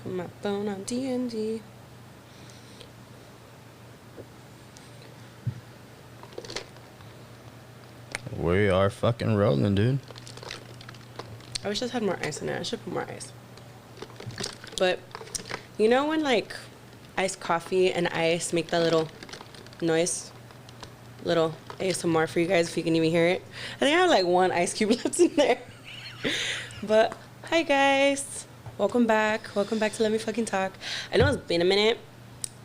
Put my phone on D&D. We are fucking rolling, dude. I wish this had more ice in it. I should put more ice. But, you know when, like, iced coffee and ice make that little noise? Little ASMR for you guys, if you can even hear it. I think I have, like, one ice cube left in there. But, hi, guys. Welcome back. Welcome back to Let Me Fucking Talk. I know it's been a minute,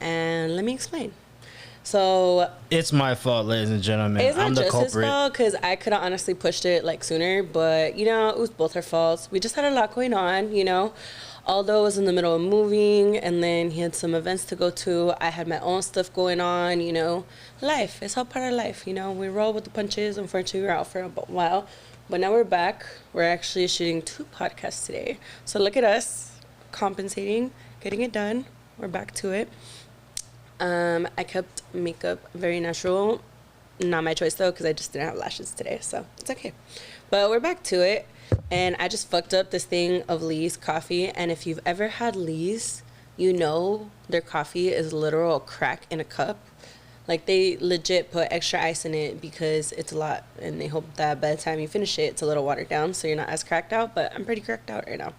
and let me explain. So it's my fault, ladies and gentlemen. It's not I'm the just culprit. his fault, because I could have honestly pushed it like sooner, but you know, it was both our faults. We just had a lot going on, you know. Although I was in the middle of moving, and then he had some events to go to, I had my own stuff going on, you know. Life, it's all part of life, you know. We roll with the punches. Unfortunately, we were out for a while, but now we're back. We're actually shooting 2 podcasts today, so look at us compensating, getting it done. We're back to it. I kept makeup very natural. Not my choice though, because I just didn't have lashes today, so it's okay. But we're back to it, and I just fucked up this thing of Lee's coffee. And if you've ever had Lee's, you know their coffee is literal a crack in a cup. Like, they legit put extra ice in it because it's a lot, and they hope that by the time you finish it, it's a little watered down, so you're not as cracked out. But I'm pretty cracked out right now,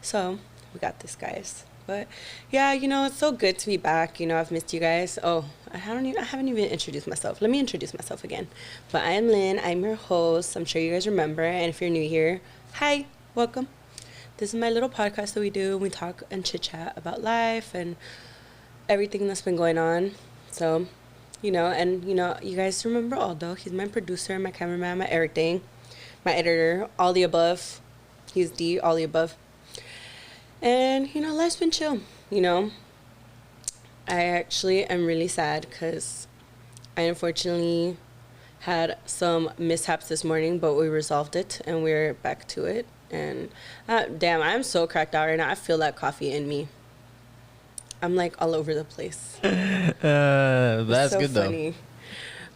so we got this, guys. But yeah, you know, it's so good to be back. You know, I've missed you guys. Oh, I haven't even introduced myself. Let me introduce myself again. But I am Lynn. I'm your host. I'm sure you guys remember. And if you're new here, hi, welcome. This is my little podcast that we do. We talk and chit chat about life and everything that's been going on. So, you know, and you know, you guys remember Aldo. He's my producer, my cameraman, my everything, my editor, all the above. He's D, all the above. And, you know, life's been chill, you know. I actually am really sad because I unfortunately had some mishaps this morning, but we resolved it and we're back to it. And damn, I'm so cracked out right now. I feel that coffee in me. I'm like all over the place. That's so good funny. Though.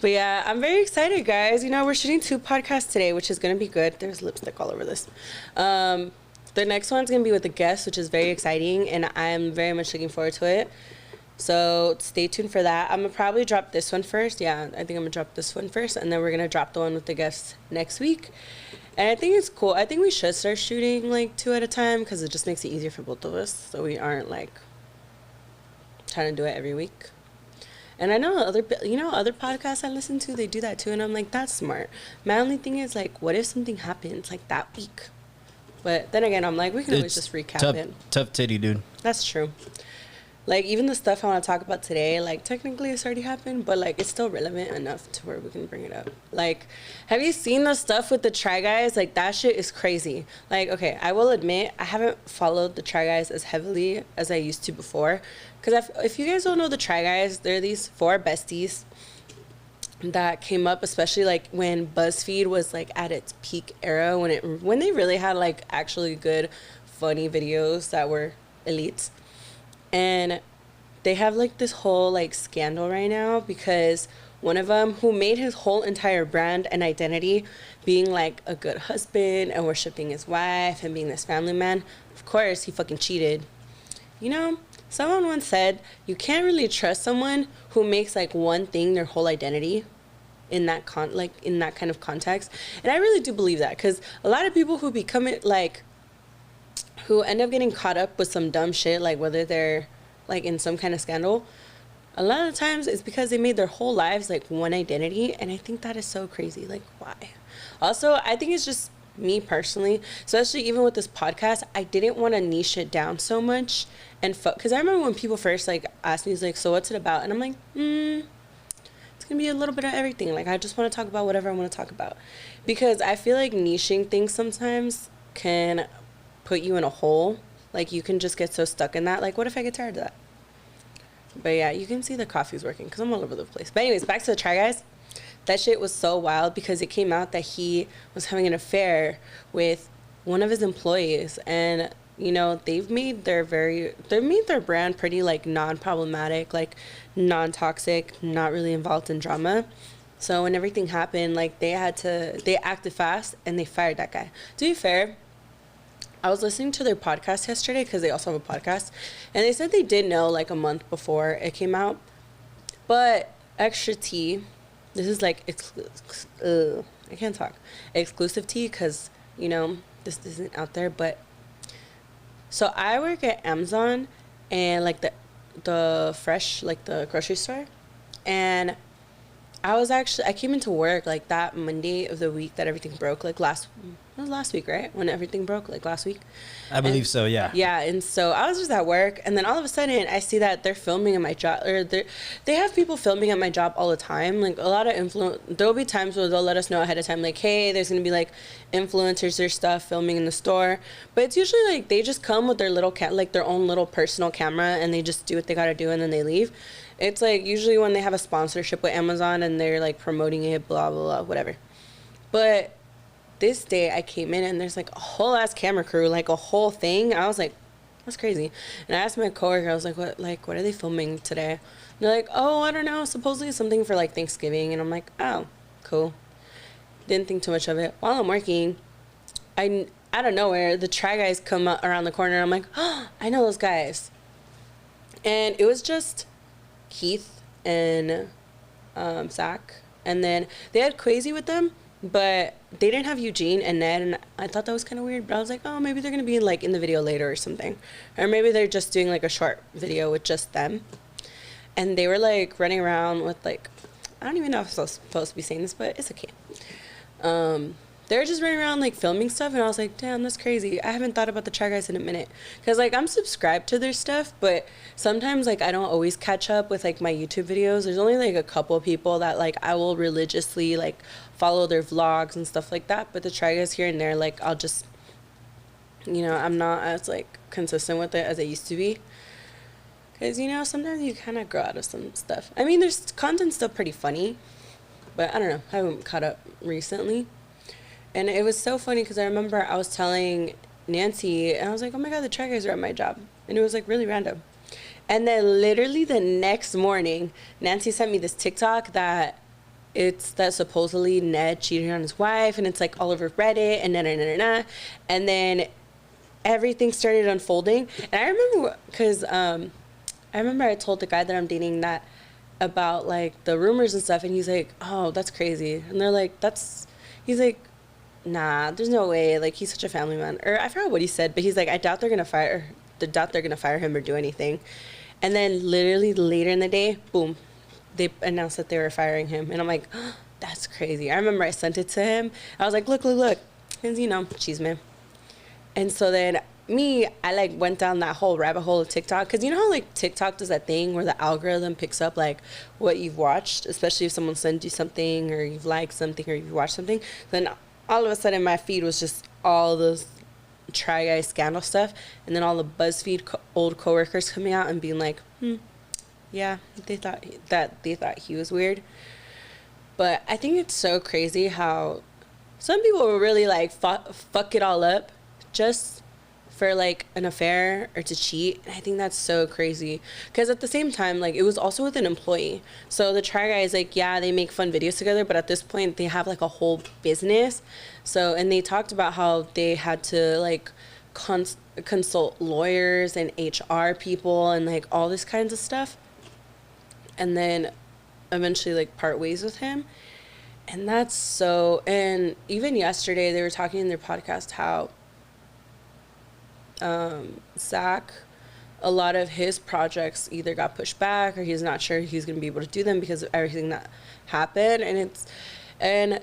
But yeah, I'm very excited, guys. You know, we're shooting 2 podcasts today, which is going to be good. There's lipstick all over this. The next one's going to be with a guest, which is very exciting, and I'm very much looking forward to it. So stay tuned for that. I'm going to probably drop this one first. Yeah, I think I'm going to drop this one first, and then we're going to drop the one with the guest next week. And I think it's cool. I think we should start shooting, like, 2 at a time because it just makes it easier for both of us, so we aren't, like, trying to do it every week. And I know other podcasts I listen to, they do that too, and I'm like, that's smart. My only thing is, like, what if something happens, like, that week? But then again, I'm like, we can always just recap it. Tough titty, dude. That's true. Like, even the stuff I want to talk about today, like, technically it's already happened, but, like, it's still relevant enough to where we can bring it up. Like, have you seen the stuff with the Try Guys? Like, that shit is crazy. Like, okay, I will admit, I haven't followed the Try Guys as heavily as I used to before. Because if you guys don't know the Try Guys, they're these 4 besties that came up, especially like when BuzzFeed was like at its peak era, when they really had like actually good funny videos that were elites. And they have like this whole like scandal right now because one of them, who made his whole entire brand and identity being like a good husband and worshiping his wife and being this family man, of course he fucking cheated. You know, someone once said you can't really trust someone who makes like one thing their whole identity in that in that kind of context. And I really do believe that, because a lot of people who become it, like, who end up getting caught up with some dumb shit, like whether they're like in some kind of scandal, a lot of the times it's because they made their whole lives like one identity. And I think that is so crazy. Like, why? Also, I think it's just me personally, especially even with this podcast, I didn't want to niche it down so much. And because I remember when people first like asked me, like, so what's it about? And I'm like, it's gonna be a little bit of everything. Like, I just want to talk about whatever I want to talk about, because I feel like niching things sometimes can put you in a hole. Like, you can just get so stuck in that. Like, what if I get tired of that? But yeah, you can see the coffee's working because I'm all over the place. But anyways, back to the Try Guys. That shit was so wild because it came out that he was having an affair with one of his employees, and you know, they've made their brand pretty like non-problematic, like non-toxic, not really involved in drama. So when everything happened, like they acted fast and they fired that guy. To be fair, I was listening to their podcast yesterday because they also have a podcast, and they said they did know like a month before it came out. But extra tea, this is like I can't talk, exclusive tea because this isn't out there. But so I work at Amazon and like the fresh, like the grocery store, and I came into work like that Monday of the week that everything broke, like last week, right? When everything broke, like last week. I believe so, yeah. Yeah, and so I was just at work, and then all of a sudden I see that they're filming at my job, or they have people filming at my job all the time. Like a lot of there'll be times where they'll let us know ahead of time, like, hey, there's gonna be like influencers or stuff filming in the store. But it's usually like they just come with their little like their own little personal camera, and they just do what they gotta do, and then they leave. It's like usually when they have a sponsorship with Amazon and they're like promoting it, blah, blah, blah, whatever. But this day I came in and there's like a whole ass camera crew, like a whole thing. I was like, that's crazy. And I asked my coworker, I was like, what are they filming today? And they're like, oh, I don't know, supposedly something for like Thanksgiving. And I'm like, oh, cool. Didn't think too much of it. While I'm working, out of nowhere, the Try Guys come around the corner. I'm like, oh, I know those guys. And it was just Keith and Zach, and then they had Quasi with them, but they didn't have Eugene and Ned, and I thought that was kind of weird. But I was like, oh, maybe they're gonna be like in the video later or something, or maybe they're just doing like a short video with just them. And they were like running around with like, I don't even know if I was supposed to be saying this, but it's okay. They were just running around like filming stuff, and I was like, damn, that's crazy. I haven't thought about the Try Guys in a minute, because like I'm subscribed to their stuff, but sometimes like I don't always catch up with like my YouTube videos. There's only like a couple people that like I will religiously like follow their vlogs and stuff like that, but the Try Guys here and there, like I'll just, I'm not as like consistent with it as I used to be, because sometimes you kind of grow out of some stuff. I mean, there's content still pretty funny, but I don't know, I haven't caught up recently. And it was so funny because I remember I was telling Nancy, and I was like, oh my God, the Try Guys are at my job. And it was like really random. And then literally the next morning, Nancy sent me this TikTok that supposedly Ned cheated on his wife, and it's like all over Reddit and and then everything started unfolding. And I remember because I told the guy that I'm dating that about like the rumors and stuff, and he's like, oh, that's crazy. And they're like, he's like, nah, there's no way. Like, he's such a family man. Or I forgot what he said, but he's like, I doubt they're gonna fire him or do anything. And then literally later in the day, boom, they announced that they were firing him. And I'm like, oh, that's crazy. I remember I sent it to him. I was like, look. And cheese man. And so then I like went down that whole rabbit hole of TikTok, because you know how like TikTok does that thing where the algorithm picks up like what you've watched, especially if someone sends you something or you've liked something or you've watched something. Then all of a sudden my feed was just all those Try Guys scandal stuff, and then all the BuzzFeed old coworkers coming out and being like, yeah, they thought he was weird. But I think it's so crazy how some people will really like fuck it all up just for like an affair or to cheat. And I think that's so crazy, because at the same time, like, it was also with an employee. So the Try Guys, like, yeah, they make fun videos together, but at this point they have like a whole business. So, and they talked about how they had to like consult lawyers and HR people and like all this kinds of stuff, and then eventually like part ways with him. And that's so, and even yesterday they were talking in their podcast how Zach, a lot of his projects either got pushed back or he's not sure he's going to be able to do them because of everything that happened. And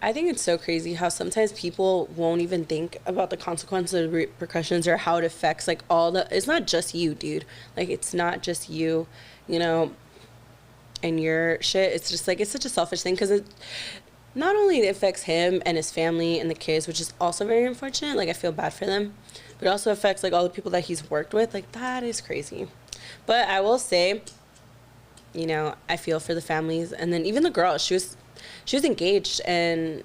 I think it's so crazy how sometimes people won't even think about the consequences, repercussions, or how it affects like it's not just you, dude. Like, it's not just you, and your shit. It's just like, it's such a selfish thing, because it not only affects him and his family and the kids, which is also very unfortunate. Like, I feel bad for them. But it also affects like all the people that he's worked with. Like, that is crazy. But I will say, I feel for the families. And then even the girl, she was engaged, and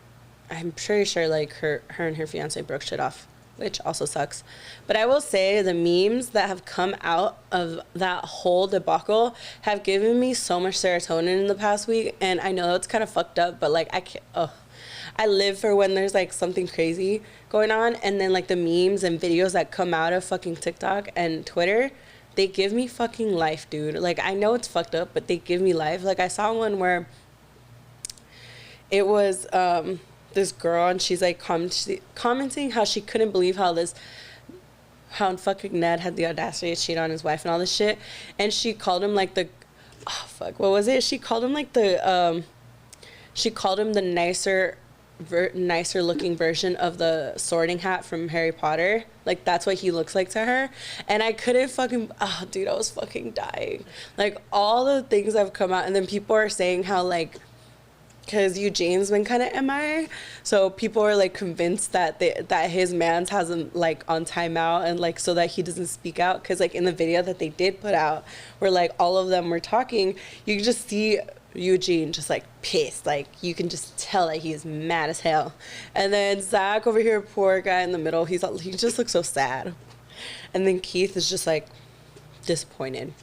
I'm pretty sure like her and her fiance broke shit off, which also sucks. But I will say the memes that have come out of that whole debacle have given me so much serotonin in the past week. And I know it's kind of fucked up, but like, I live for when there's like something crazy going on, and then like the memes and videos that come out of fucking TikTok and Twitter, they give me fucking life, dude. Like, I know it's fucked up, but they give me life. Like, I saw one where it was this girl, and she's like commenting how she couldn't believe how fucking Ned had the audacity to cheat on his wife and all this shit, and she called him like the, oh fuck, what was it? She called him like the nicer looking version of the Sorting Hat from Harry Potter. Like, that's what he looks like to her. And I couldn't fucking, oh dude, I was fucking dying. Like, all the things have come out, and then people are saying how like, because Eugene's been kind of MIA, so people are like convinced that that his man's has him like on timeout, and like so that he doesn't speak out. Because like in the video that they did put out, where like all of them were talking, you can just see Eugene just like pissed. Like, you can just tell that he's mad as hell. And then Zach over here, poor guy in the middle, he just looks so sad. And then Keith is just like disappointed.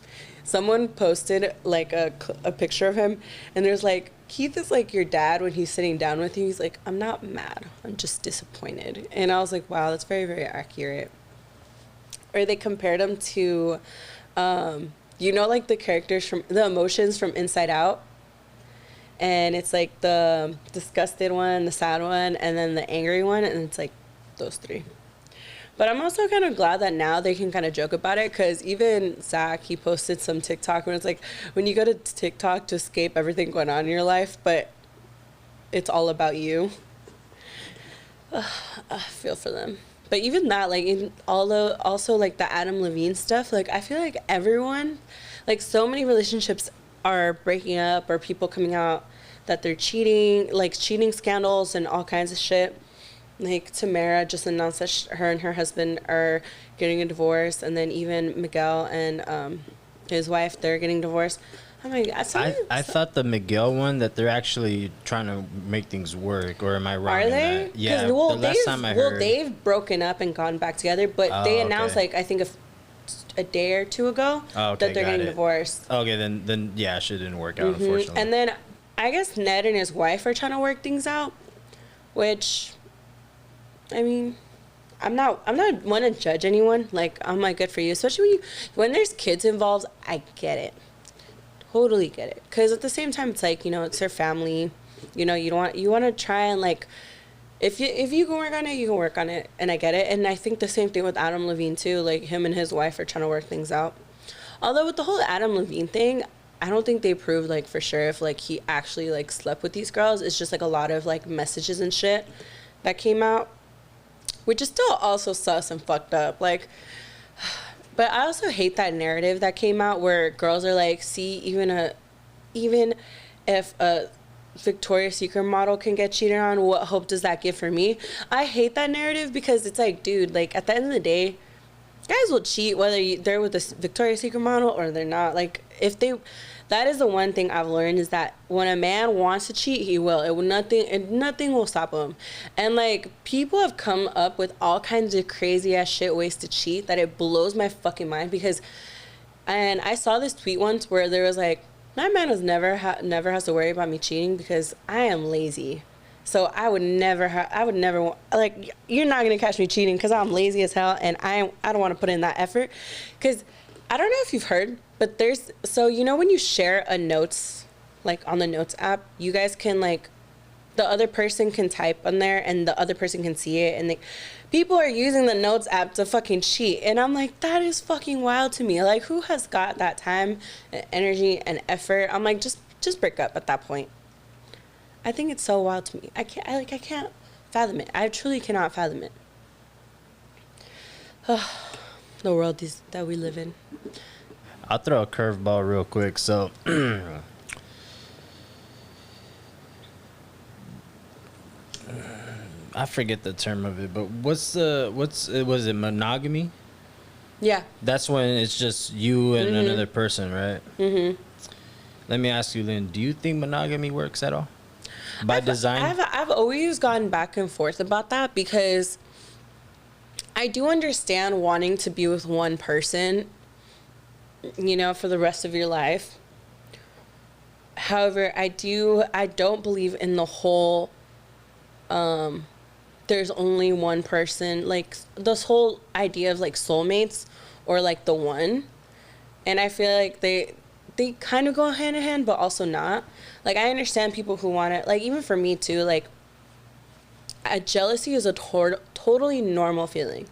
Someone posted like a picture of him, and there's like, Keith is like your dad when he's sitting down with you. He's like, I'm not mad, I'm just disappointed. And I was like, wow, that's very, very accurate. Or they compared him to, you know, like the characters from the emotions from Inside Out. And it's like the disgusted one, the sad one, and then the angry one, and it's like those three. But I'm also kind of glad that now they can kind of joke about it, because even Zach, he posted some TikTok when it's like, when you go to TikTok to escape everything going on in your life, but it's all about you. I feel for them. But even that, like, in all the, also like the Adam Levine stuff, like, I feel like everyone, like, so many relationships are breaking up, or people coming out that they're cheating, like cheating scandals and all kinds of shit. Like, Tamara just announced that her and her husband are getting a divorce, and then even Miguel and his wife, they're getting divorced. Oh my God, I thought the Miguel one that they're actually trying to make things work, or am I wrong? Are they? That? Yeah. Well, the last time I heard, they've broken up and gone back together, but they announced like I think a day or two ago that they're getting divorced. Okay, then yeah, shit didn't work out, unfortunately. And then I guess Ned and his wife are trying to work things out, which, I mean, I'm not one to judge anyone. Like, I'm like, good for you, especially when there's kids involved. I get it, totally get it. Because at the same time, it's like, you know, it's their family. You know, you want to try and like, if you can work on it, you can work on it, and I get it. And I think the same thing with Adam Levine too. Like, him and his wife are trying to work things out. Although with the whole Adam Levine thing, I don't think they proved like for sure if like he actually like slept with these girls. It's just like a lot of like messages and shit that came out, which is still also sus and fucked up. Like, but I also hate that narrative that came out where girls are like, see, even if a Victoria's Secret model can get cheated on, what hope does that give for me? I hate that narrative, because it's like, dude, like, at the end of the day, guys will cheat whether they're with a Victoria's Secret model or they're not. Like, that is the one thing I've learned, is that when a man wants to cheat, he will. Nothing will stop him. And like, people have come up with all kinds of crazy ass shit ways to cheat that it blows my fucking mind. And I saw this tweet once where there was like, my man has never has to worry about me cheating because I am lazy. So I would never like, you're not gonna catch me cheating because I'm lazy as hell, and I don't want to put in that effort. Because I don't know if you've heard, but so you know when you share a notes, like on the notes app, you guys can like, the other person can type on there and the other person can see it, and people are using the notes app to fucking cheat. And I'm like, that is fucking wild to me. Like, who has got that time and energy and effort? I'm like, just break up at that point. I think it's so wild to me. I can't fathom it. I truly cannot fathom it. The world that we live in. I'll throw a curveball real quick. So, I forget the term of it, but was it monogamy? Yeah. That's when it's just you and another person, right? Mm-hmm. Let me ask you, Lynn, do you think monogamy works at all? By design? I've always gone back and forth about that, because I do understand wanting to be with one person, you know, for the rest of your life. However, I don't believe in the whole there's only one person, like this whole idea of like soulmates or like the one. And I feel like they kind of go hand in hand, but also not. Like, I understand people who want it, like, even for me too, like, jealousy is a totally normal feeling.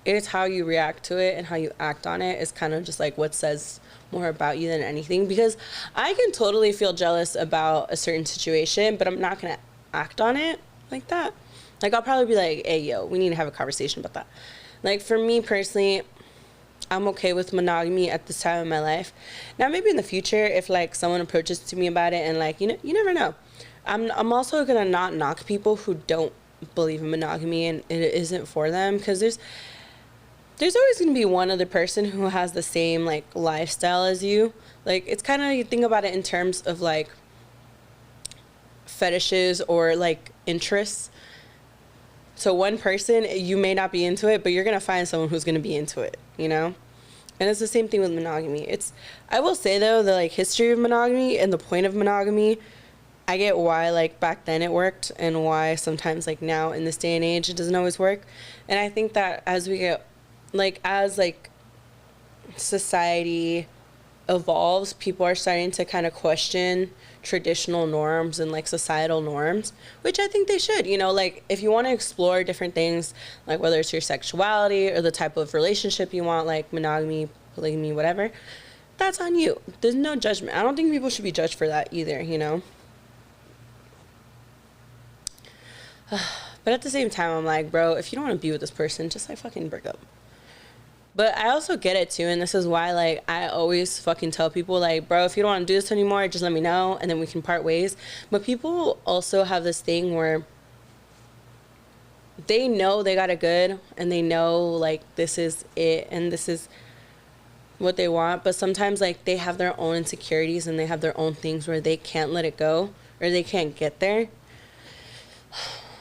It's how you react to it and how you act on it is kind of just like what says more about you than anything. Because I can totally feel jealous about a certain situation, but I'm not going to act on it like that. Like, I'll probably be like, hey, yo, we need to have a conversation about that. Like, for me personally, I'm okay with monogamy at this time in my life. Now, maybe in the future, if like someone approaches to me about it and like, you know, you never know. I'm also gonna not knock people who don't believe in monogamy and it isn't for them, because there's always gonna be one other person who has the same like lifestyle as you. Like, it's kind of, you think about it in terms of like fetishes or like interests. So one person, you may not be into it, but you're going to find someone who's going to be into it, you know? And it's the same thing with monogamy. I will say though, the like history of monogamy and the point of monogamy, I get why like back then it worked and why sometimes like now in this day and age it doesn't always work. And I think that as we get like, as like society evolves, people are starting to kind of question traditional norms and like societal norms, which I think they should. You know, like if you want to explore different things, like whether it's your sexuality or the type of relationship you want, like monogamy, polygamy, whatever, that's on you. There's no judgment. I don't think people should be judged for that either, you know? But at the same time, I'm like, bro, if you don't want to be with this person, just like fucking break up. But I also get it too, and this is why like I always fucking tell people like, bro, if you don't want to do this anymore, just let me know and then we can part ways. But people also have this thing where they know they got it good and they know like this is it and this is what they want, but sometimes like they have their own insecurities and they have their own things where they can't let it go or they can't get there.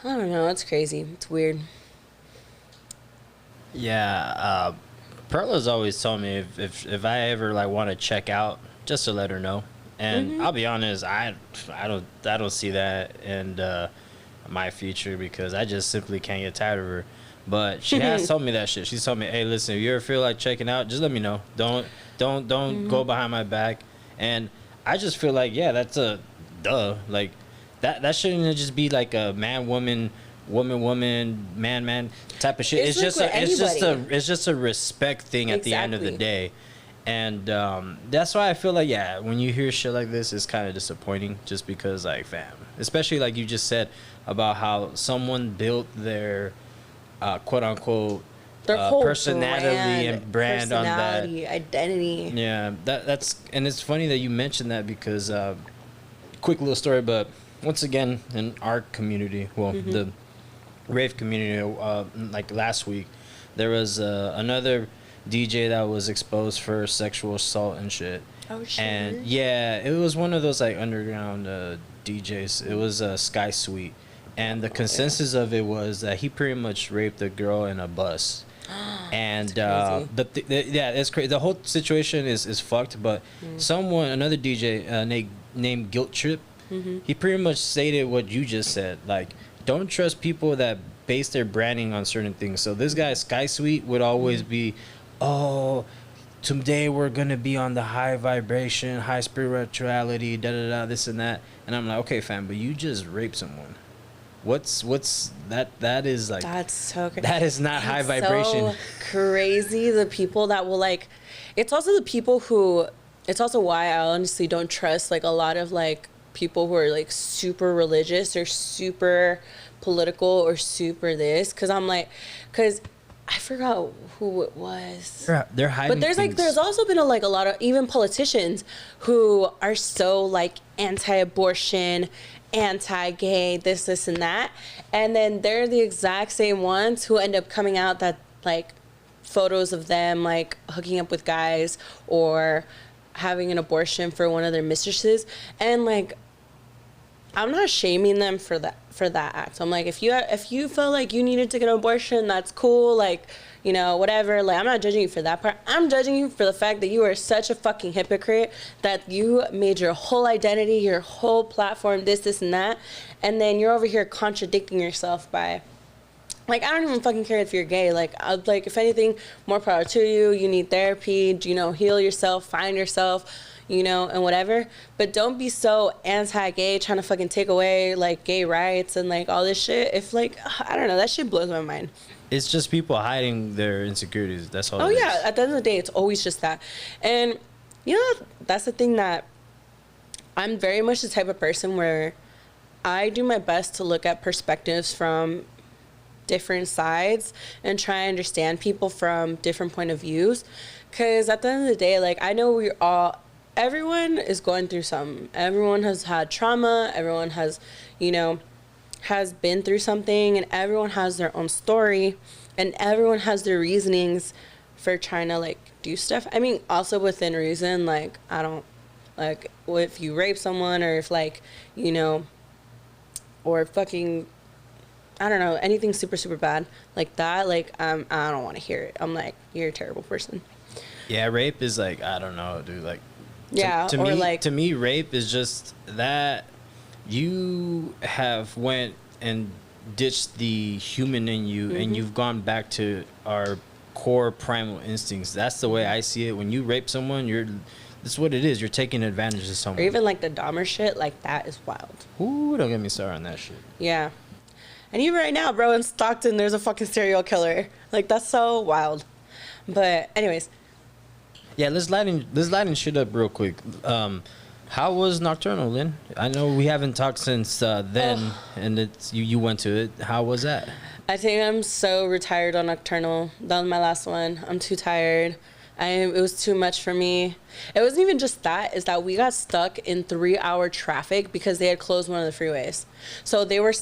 I don't know, it's crazy. It's weird. Yeah, Perla's always told me if I ever like want to check out, just to let her know. And I'll be honest, I don't see that in my future because I just simply can't get tired of her. But she has told me that shit. She's told me, hey, listen, if you ever feel like checking out, just let me know. Don't go behind my back. And I just feel like, yeah, that's a duh. Like that shouldn't just be like a man woman man type of shit. It's just a respect thing at the end of the day. And that's why I feel like, yeah, when you hear shit like this, it's kind of disappointing just because, like, fam, especially like you just said about how someone built their quote unquote their whole personality brand on that identity. Yeah, that's, and it's funny that you mentioned that because quick little story, but once again in our community, well, the rave community, like last week, there was another DJ that was exposed for sexual assault and shit. Oh shit. And yeah, it was one of those like underground DJs. It was Sky Sweet, and the consensus of it was that he pretty much raped a girl in a bus. And yeah, it's crazy. The whole situation is fucked. But another DJ named Guilt Trip, he pretty much stated what you just said. Like, don't trust people that base their branding on certain things. So this guy Sky Sweet would always be, oh, today we're gonna be on the high vibration, high spirituality, this and that. And I'm like, okay, fam, but you just raped someone. What's that? That is like, that's so crazy. That is not high vibration. So crazy. The people that will like, it's also the people who, it's also why I honestly don't trust like a lot of like people who are like super religious or super political or super this, because I'm like, because I forgot who it was. They're hiding. But there's also been a lot of even politicians who are so like anti-abortion, anti-gay, this and that, and then they're the exact same ones who end up coming out that like photos of them like hooking up with guys or having an abortion for one of their mistresses. And like, I'm not shaming them for that act. I'm like, if you feel like you needed to get an abortion, that's cool. Like, you know, whatever. Like, I'm not judging you for that part. I'm judging you for the fact that you are such a fucking hypocrite, that you made your whole identity, your whole platform, this, and that, and then you're over here contradicting yourself by, like, I don't even fucking care if you're gay. Like, like, if anything, more power to you. You need therapy, you know, heal yourself, find yourself, you know, and whatever. But don't be so anti-gay, trying to fucking take away, like, gay rights and, like, all this shit. If, like, I don't know, that shit blows my mind. It's just people hiding their insecurities. That's all. Oh, yeah. At the end of the day, it's always just that. And, you know, that's the thing, that I'm very much the type of person where I do my best to look at perspectives from different sides and try and understand people from different point of views. Because at the end of the day, like, I know everyone is going through something. Everyone has had trauma. Everyone has, you know, has been through something, and everyone has their own story, and everyone has their reasonings for trying to, like, do stuff. I mean, also within reason, like, I don't, like, if you rape someone, or if, like, you know, or fucking, I don't know, anything super, super bad like that, like, I don't want to hear it. I'm like, you're a terrible person. Yeah, rape is, like, I don't know, dude, like, yeah, to me, like, to me, rape is just that you have went and ditched the human in you, and you've gone back to our core primal instincts. That's the way I see it. When you rape someone, that's what it is. You're taking advantage of someone. Or even, like, the Dahmer shit, like, that is wild. Ooh, don't get me started on that shit. Yeah. And even right now, bro, in Stockton, there's a fucking serial killer. Like, that's so wild. But anyways. Yeah, let's lighten shit up real quick. How was Nocturnal, Lynn? I know we haven't talked since then, and it's you went to it. How was that? I think I'm so retired on Nocturnal. That was my last one. I'm too tired. It was too much for me. It wasn't even just that. Is that we got stuck in 3-hour traffic because they had closed one of the freeways. So they were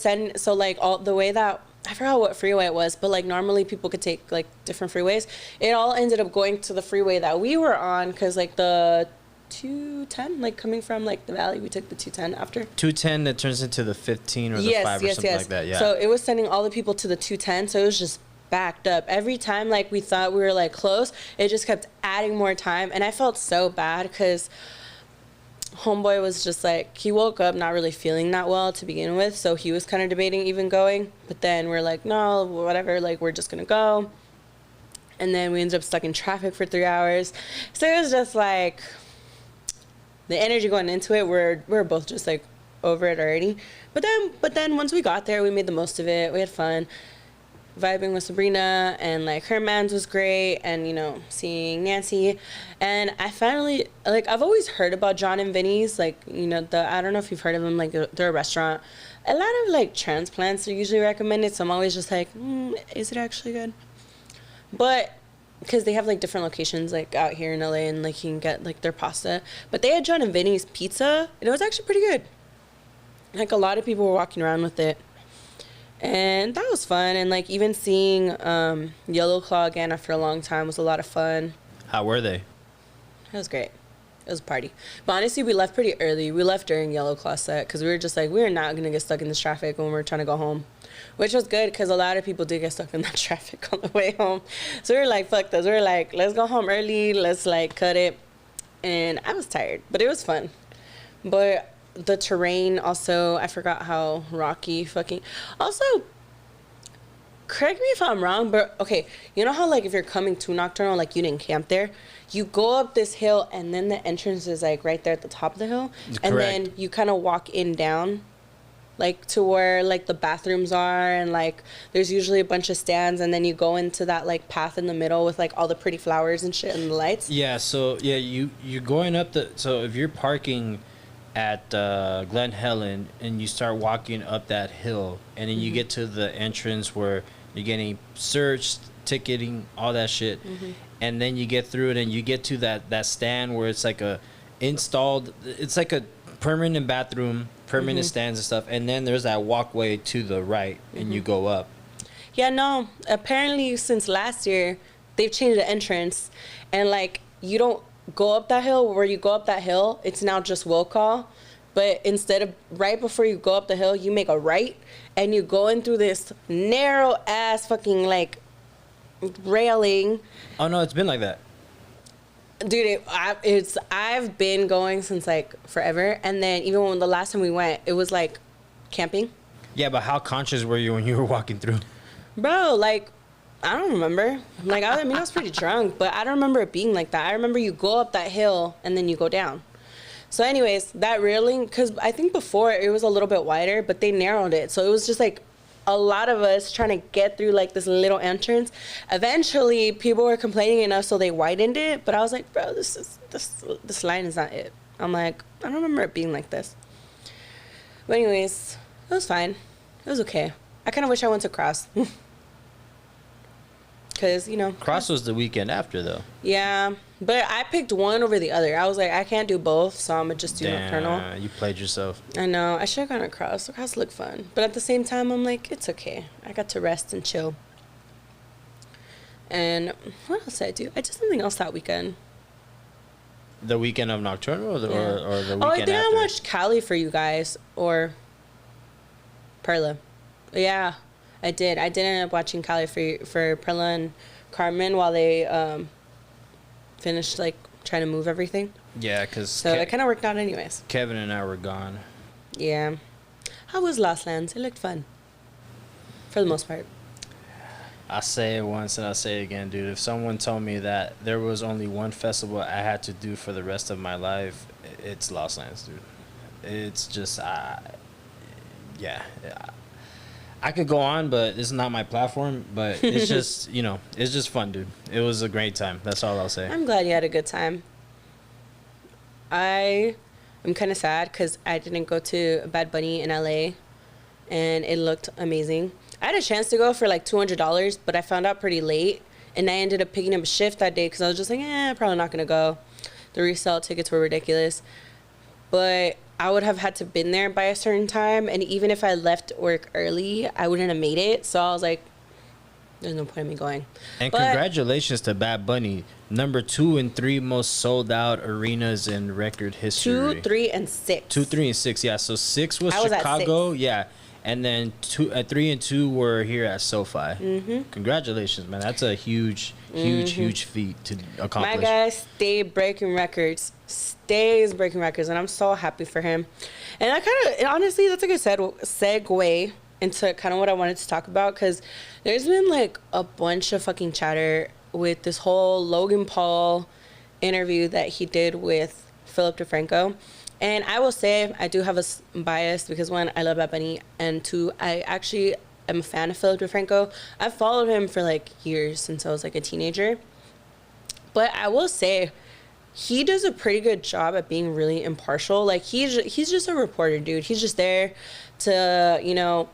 like, all the way that, I forgot what freeway it was, but, like, normally people could take, like, different freeways. It all ended up going to the freeway that we were on, because, like, the 210, like, coming from, like, the valley, we took the 210 after. 210 that turns into the 15 or the 5 or something like that, yeah. So it was sending all the people to the 210, so it was just backed up. Every time, like, we thought we were, like, close, it just kept adding more time, and I felt so bad, because homeboy was just like, he woke up not really feeling that well to begin with, so he was kind of debating even going, but then we're like, no, whatever, like, we're just gonna go. And then we ended up stuck in traffic for 3 hours. So it was just like, the energy going into it, we're both just, like, over it already. But then once we got there, we made the most of it. We had fun vibing with Sabrina, and, like, her mans was great, and, you know, seeing Nancy. And I finally, like, I've always heard about John and Vinny's, like, you know, I don't know if you've heard of them, like, they're a restaurant. A lot of, like, transplants are usually recommended, so I'm always just like, is it actually good? But because they have, like, different locations, like, out here in LA, and, like, you can get, like, their pasta. But they had John and Vinny's pizza, and it was actually pretty good. Like, a lot of people were walking around with it. And that was fun. And, like, even seeing Yellow Claw again after a long time was a lot of fun. How were they? It was great. It was a party. But honestly, we left pretty early. We left during Yellow Claw set, because we were just like, we're not going to get stuck in this traffic when we're trying to go home. Which was good, because a lot of people did get stuck in that traffic on the way home. So we were like, fuck this. We were like, let's go home early. Let's, like, cut it. And I was tired, but it was fun. But the terrain also, I forgot how rocky fucking. Also, correct me if I'm wrong, but okay, you know how, like, if you're coming to Nocturnal, like, you didn't camp there, you go up this hill, and then the entrance is, like, right there at the top of the hill. Correct. And then you kind of walk in down, like, to where, like, the bathrooms are, and, like, there's usually a bunch of stands, and then you go into that, like, path in the middle with, like, all the pretty flowers and shit and the lights. Yeah, so yeah, you're going up so if you're parking at Glen Helen, and you start walking up that hill, and then you get to the entrance where you're getting searched, ticketing, all that shit, and then you get through it, and you get to that stand where it's like it's like a permanent bathroom, permanent stands and stuff, and then there's that walkway to the right, and you go up. Yeah, no, apparently since last year they've changed the entrance, and, like, you don't go up that hill. Where you go up that hill, it's now just will call, But instead of right before you go up the hill, you make a right, and you go in through this narrow ass fucking like railing. Oh no, it's been like that. Dude, I've been going since like forever, and then even when the last time we went, it was like camping. Yeah, but how conscious were you when you were walking through? Bro, like I don't remember. Like I mean, I was pretty drunk, but I don't remember it being like that. I remember you go up that hill and then you go down. So anyways, that railing, because I think before it was a little bit wider, but they narrowed it. So it was just like a lot of us trying to get through like this little entrance. Eventually, people were complaining enough, so they widened it. But I was like, bro, this line is not it. I'm like, I don't remember it being like this. But anyways, it was fine. It was okay. I kind of wish I went to Cross. Because, you know. Cross was the weekend after, though. Yeah. But I picked one over the other. I was like, I can't do both, so I'm going to just do Nocturnal. You played yourself. I know. I should have gone across. Cross looked fun. But at the same time, I'm like, it's okay. I got to rest and chill. And what else did I do? I did something else that weekend. The weekend of Nocturnal or the weekend I think after? I watched Cali for you guys. Or Perla. Yeah, I did. I did end up watching Cali for Perla and Carmen while they finished like trying to move everything. Yeah, because so it kind of worked out anyways. Kevin and I were gone. Yeah. How was Lost Lands? It looked fun. For the most part. I say it once and I say it again, dude. If someone told me that there was only one festival I had to do for the rest of my life, it's Lost Lands, dude. It's just, yeah. I could go on, but it's not my platform. But it's just, you know, it's just fun, dude. It was a great time. That's all I'll say. I'm glad you had a good time. I'm kind of sad because I didn't go to Bad Bunny in LA, and it looked amazing. I had a chance to go for like $200, but I found out pretty late, and I ended up picking up a shift that day because I was just like, probably not gonna go. The resale tickets were ridiculous, but I would have had to been there by a certain time, and even if I left work early, I wouldn't have made it. So I was like, there's no point in me going. And congratulations to Bad Bunny, number 2 and 3 most sold out arenas in record history. 2, 3, and 6. 2, 3, and 6. Yeah, so 6 was I was Chicago. Yeah, and then 3 and 2 were here at SoFi. Mm-hmm. Congratulations, man. That's a huge feat to accomplish. My guy stayed breaking records. Stays breaking records, and I'm so happy for him. And I kind of, honestly, that's a good segue into kind of what I wanted to talk about, because there's been like a bunch of fucking chatter with this whole Logan Paul interview that he did with Philip DeFranco. And I will say I do have a bias because, one, I love Bad Bunny, and two, I actually am a fan of Philip DeFranco. I've followed him for like years since I was like a teenager. But I will say he does a pretty good job at being really impartial. Like he's just a reporter, dude. He's just there to, you know,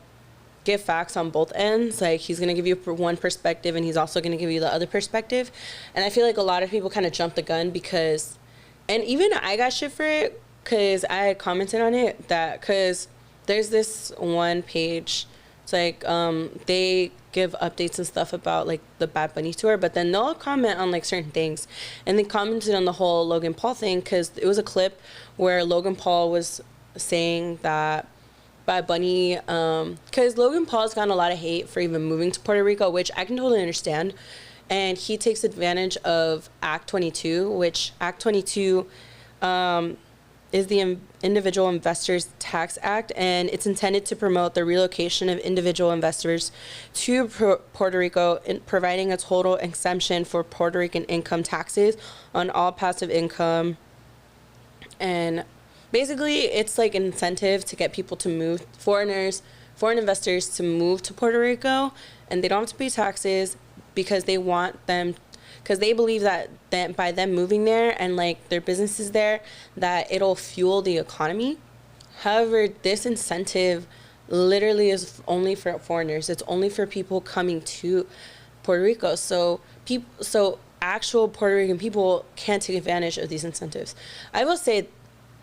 give facts on both ends. Like he's gonna give you one perspective, and he's also gonna give you the other perspective. And I feel like a lot of people kind of jump the gun because, and even I got shit for it because I had commented on it, that because there's this one page, it's like they give updates and stuff about like the Bad Bunny tour, but then they'll comment on like certain things, and they commented on the whole Logan Paul thing because it was a clip where Logan Paul was saying that Bad Bunny, because Logan Paul's gotten a lot of hate for even moving to Puerto Rico, which I can totally understand, and he takes advantage of Act 22, which Act 22 is the Individual Investors Tax Act, and it's intended to promote the relocation of individual investors to Puerto Rico, providing a total exemption for Puerto Rican income taxes on all passive income. And basically, it's like an incentive to get people to move, foreign investors to move to Puerto Rico, and they don't have to pay taxes because they want them, because they believe that by them moving there and like their businesses there, that it'll fuel the economy. However, this incentive literally is only for foreigners. It's only for people coming to Puerto Rico. So actual Puerto Rican people can't take advantage of these incentives. I will say,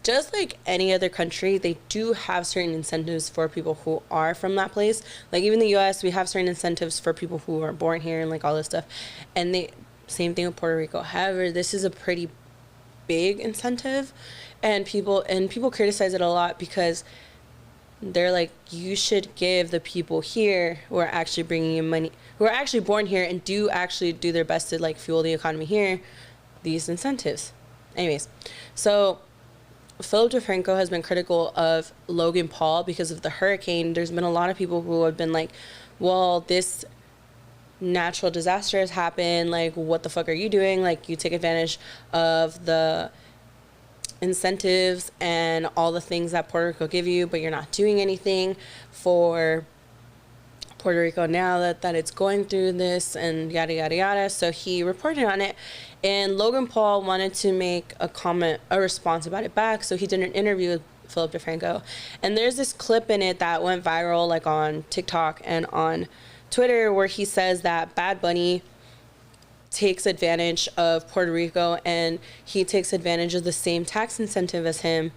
just like any other country, they do have certain incentives for people who are from that place. Like even the U.S., we have certain incentives for people who are born here and like all this stuff. And same thing with Puerto Rico. However, this is a pretty big incentive, And people criticize it a lot because they're like, you should give the people here who are actually bringing in money, who are actually born here and do actually do their best to like fuel the economy here, these incentives. Anyways, so Philip DeFranco has been critical of Logan Paul because of the hurricane. There's been a lot of people who have been like, well, this natural disaster has happened. Like, what the fuck are you doing? Like, you take advantage of the incentives and all the things that Puerto Rico give you, but you're not doing anything for Puerto Rico now that it's going through this and yada yada yada. So he reported on it, and Logan Paul wanted to make a response about it back. So he did an interview with Philip DeFranco, and there's this clip in it that went viral like on TikTok and on Twitter where he says that Bad Bunny takes advantage of Puerto Rico and he takes advantage of the same tax incentive as him,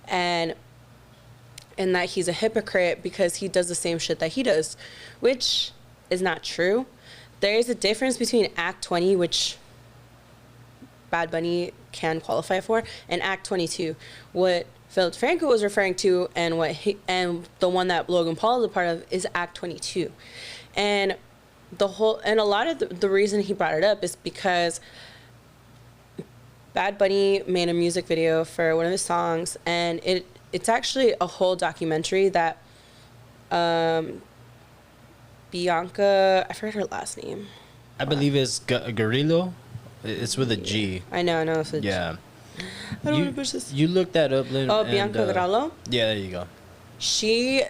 and that he's a hypocrite because he does the same shit that he does, which is not true. There is a difference between Act 20, which Bad Bunny can qualify for, and Act 22. What Philip DeFranco was referring to and the one that Logan Paul is a part of is Act 22. And a lot of the reason he brought it up is because Bad Bunny made a music video for one of his songs, and it's actually a whole documentary that Bianca, I forgot her last name. I believe it's Garillo. It's with a G. I know. It's a yeah. G. I don't want to push this. You looked that up, Lynn. Oh, Bianca Garillo? Yeah, there you go. She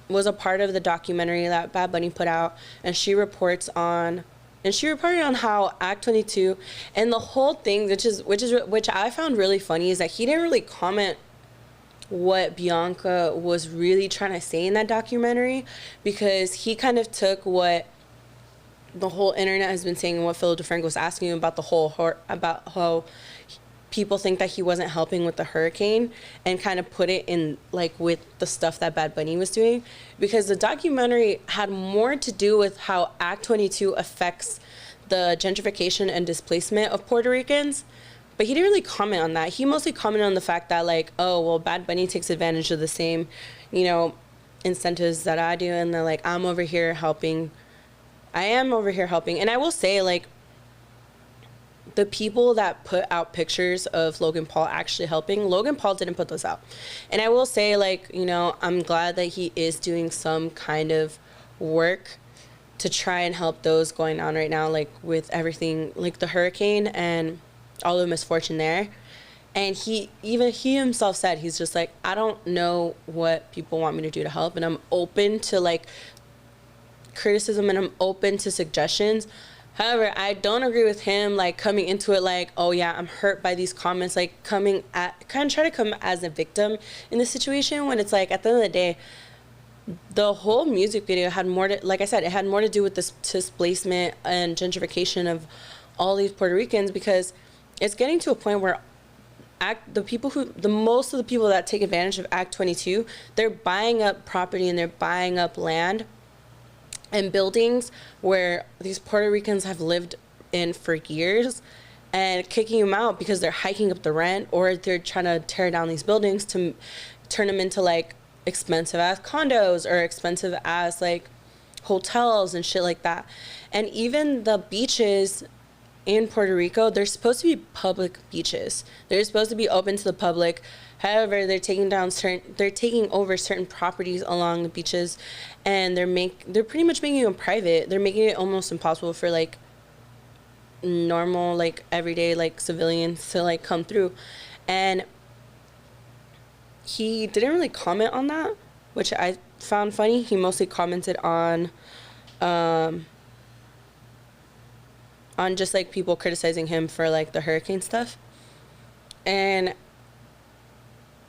was a part of the documentary that Bad Bunny put out, and she reported on how Act 22 and the whole thing, which I found really funny, is that he didn't really comment what Bianca was really trying to say in that documentary, because he kind of took what the whole internet has been saying and what Philip DeFranco was asking him about about how people think that he wasn't helping with the hurricane, and kind of put it in like with the stuff that Bad Bunny was doing, because the documentary had more to do with how Act 22 affects the gentrification and displacement of Puerto Ricans. But he didn't really comment on that. He mostly commented on the fact that like, oh, well, Bad Bunny takes advantage of the same, incentives that I do, and they're like, I am over here helping. And I will say, like, the people that put out pictures of Logan Paul actually helping, Logan Paul didn't put those out. And I will say, like, I'm glad that he is doing some kind of work to try and help those going on right now, like with everything, like the hurricane and all the misfortune there. And he himself said, he's just like, I don't know what people want me to do to help, and I'm open to like criticism and I'm open to suggestions. However, I don't agree with him like coming into it like, oh yeah, I'm hurt by these comments, like try to come as a victim in this situation, when it's like, at the end of the day, the whole music video had more to, like I said, it had more to do with this displacement and gentrification of all these Puerto Ricans, because it's getting to a point where most of the people that take advantage of Act 22, they're buying up property and they're buying up land and buildings where these Puerto Ricans have lived in for years, and kicking them out because they're hiking up the rent, or they're trying to tear down these buildings to turn them into like expensive ass condos or expensive ass like hotels and shit like that. And even the beaches in Puerto Rico, they're supposed to be public beaches. They're supposed to be open to the public. However, they're taking over certain properties along the beaches, and they're pretty much making them private. They're making it almost impossible for like normal, like everyday, like civilians to like come through. And he didn't really comment on that, which I found funny. He mostly commented on just like people criticizing him for like the hurricane stuff. And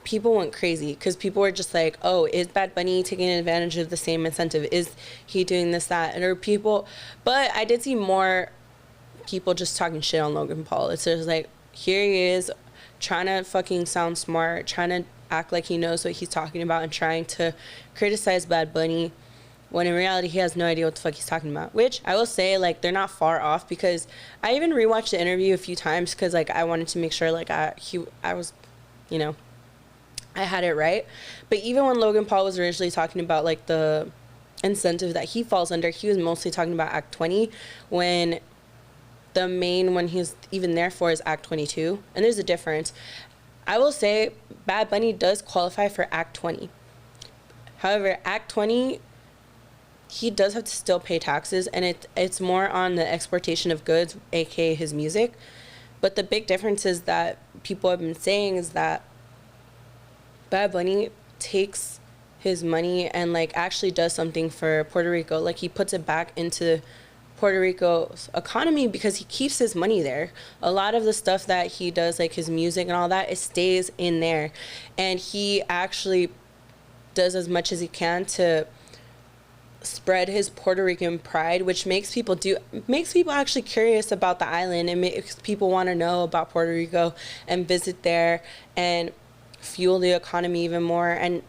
people went crazy because people were just like, oh, is Bad Bunny taking advantage of the same incentive? Is he doing this, that? But I did see more people just talking shit on Logan Paul. It's just like, here he is trying to fucking sound smart, trying to act like he knows what he's talking about, and trying to criticize Bad Bunny, when in reality he has no idea what the fuck he's talking about. Which I will say, like, they're not far off, because I even rewatched the interview a few times because like I wanted to make sure like I was I had it right. But even when Logan Paul was originally talking about like the incentive that he falls under, he was mostly talking about Act 20, when the main one he's even there for is Act 22. And there's a difference. I will say Bad Bunny does qualify for Act 20. However, Act 20, he does have to still pay taxes, and it's more on the exportation of goods, aka his music. But the big difference is that people have been saying is that Bad Bunny takes his money and like actually does something for Puerto Rico. Like he puts it back into Puerto Rico's economy because he keeps his money there. A lot of the stuff that he does, like his music and all that, it stays in there. And he actually does as much as he can to spread his Puerto Rican pride, which makes people actually curious about the island. It makes people want to know about Puerto Rico and visit there and fuel the economy even more. And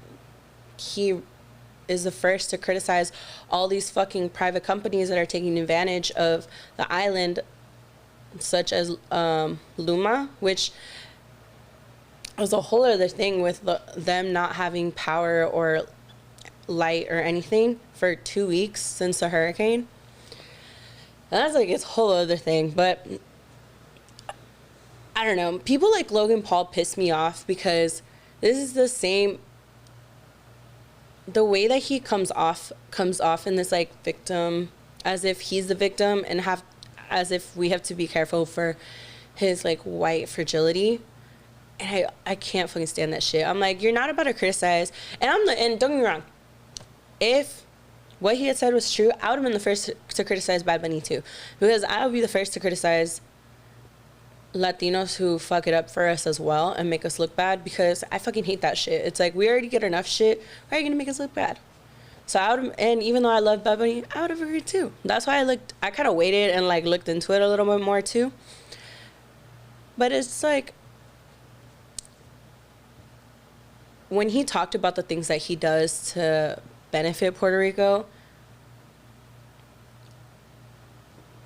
he is the first to criticize all these fucking private companies that are taking advantage of the island, such as Luma, which was a whole other thing with them not having power or light or anything for 2 weeks since the hurricane. And that's like its whole other thing. But I don't know, people like Logan Paul piss me off because this is the way that he comes off in this like victim, as if he's the victim, and as if we have to be careful for his like white fragility. And I can't fucking stand that shit. I'm like, you're not about to criticize, and don't get me wrong, if what he had said was true, I would have been the first to criticize Bad Bunny too, because I would be the first to criticize Latinos who fuck it up for us as well and make us look bad, because I fucking hate that shit. It's like, we already get enough shit. Why are you gonna make us look bad? So and even though I love Bad Bunny, I would have agreed too. That's why I kind of waited and like looked into it a little bit more too. But it's like, when he talked about the things that he does to benefit Puerto Rico,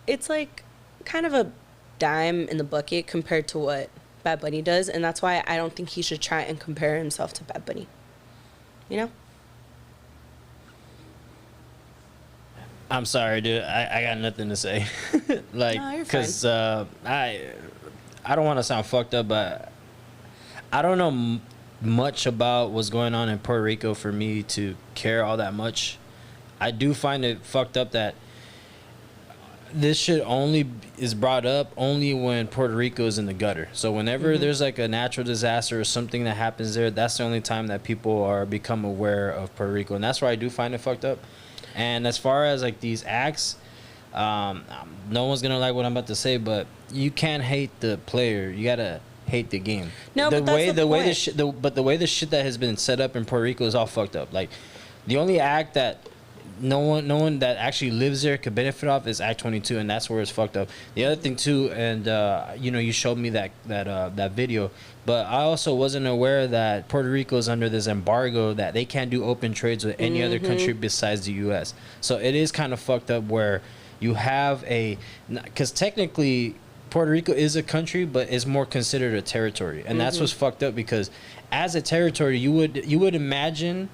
it's like kind of a dime in the bucket compared to what Bad Bunny does, and that's why I don't think he should try and compare himself to Bad Bunny. You know? I'm sorry, dude. I got nothing to say. Like, because I don't want to sound fucked up, but I don't know much about what's going on in Puerto Rico for me to care all that much. I do find it fucked up that this shit only is brought up only when Puerto Rico is in the gutter. So whenever there's like a natural disaster or something that happens there, that's the only time that people are become aware of Puerto Rico, and that's why I do find it fucked up. And as far as like these acts, no one's gonna like what I'm about to say, but you can't hate the player. You gotta hate the game. No, but that's the point. But the way the shit that has been set up in Puerto Rico is all fucked up. Like, the only act that no one that actually lives there could benefit off is Act 22, and that's where it's fucked up. The other thing too, and you showed me that video, but I also wasn't aware that Puerto Rico is under this embargo that they can't do open trades with any other country besides the U.S. So it is kind of fucked up where you have because technically Puerto Rico is a country, but is more considered a territory, and that's what's fucked up, because as a territory, you would imagine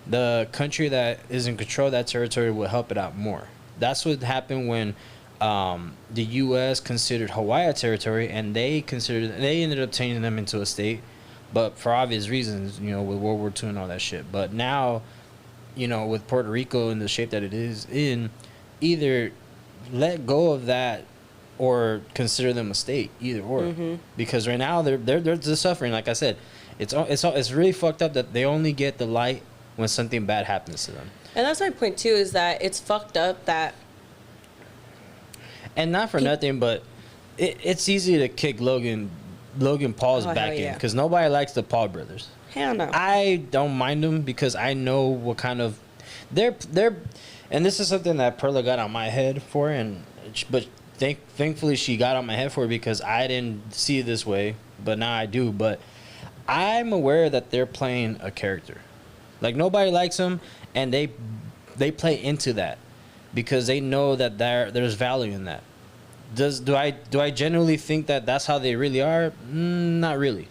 the country that is in control of that territory will help it out more. That's what happened when the U.S. considered Hawaii a territory, and they ended up changing them into a state, but for obvious reasons, with World War II and all that shit. But now, with Puerto Rico in the shape that it is in, either let go of that or consider them a state, either or, because right now they're suffering. Like I said, it's really fucked up that they only get the light when something bad happens to them. And that's my point too, is that it's fucked up that, and not for nothing, but it's easy to kick Logan Paul's back in, because nobody likes the Paul brothers. Hell no. I don't mind them because I know what kind of they're and this is something that Perla got on my head for, but thankfully she got on my head for it because I didn't see it this way, but now I do. But I'm aware that they're playing a character. Like, nobody likes them, and they play into that because they know that there's value in that. Do I genuinely think that that's how they really are? Not really.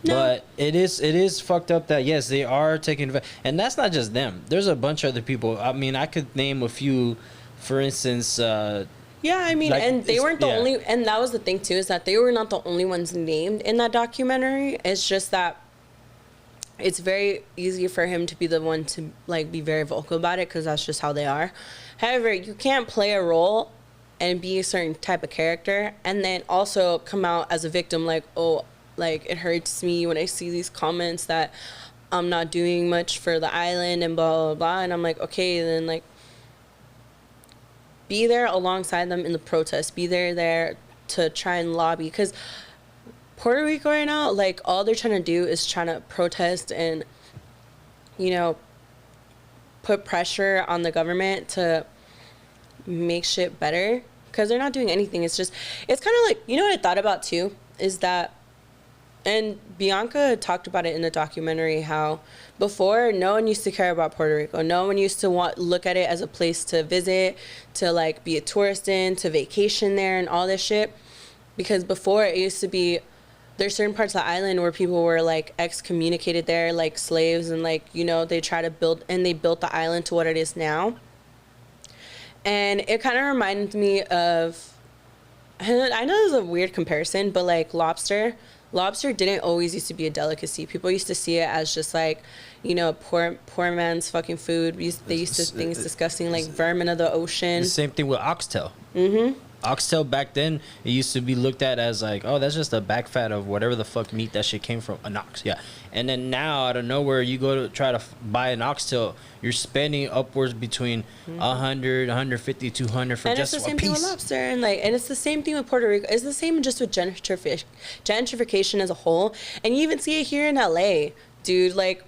No. But it is fucked up that yes, they are taking advantage, and that's not just them. There's a bunch of other people. I mean, I could name a few, for instance. Yeah, I mean, like, and they weren't the only, and that was the thing too, is that they were not the only ones named in that documentary. It's just that it's very easy for him to be the one to like be very vocal about it because that's just how they are. However, you can't play a role and be a certain type of character and then also come out as a victim like, oh, like it hurts me when I see these comments that I'm not doing much for the island and blah blah blah, and I'm like, okay, then like be there alongside them in the protest, be there to try and lobby, because Puerto Rico right now, like all they're trying to do is trying to protest and, you know, put pressure on the government to make shit better, because they're not doing anything. It's just, it's kind of like, you know what I thought about too is that, and Bianca talked about it in the documentary, how before no one used to care about Puerto Rico. No one used to look at it as a place to visit, to like be a tourist in, to vacation there and all this shit. Because before it used to be, there's certain parts of the island where people were like excommunicated there, like slaves, and like, you know, they try to build, and they built the island to what it is now. And it kind of reminded me of, I know this is a weird comparison, but like lobster didn't always used to be a delicacy. People used to see it as just like, you know, poor man's fucking food. They used to think it's disgusting, like vermin of the ocean. The same thing with oxtail. Mm-hmm. Oxtail back then, it used to be looked at as like, oh, that's just a back fat of whatever the fuck meat that shit came from. An ox, yeah. And then now, out of nowhere, you go to try to buy an oxtail, you're spending upwards between 100, 150, 200 for and just a piece. And it's the same thing with lobster, and it's the same thing with Puerto Rico. It's the same just with gentrification as a whole. And you even see it here in LA, dude. Like,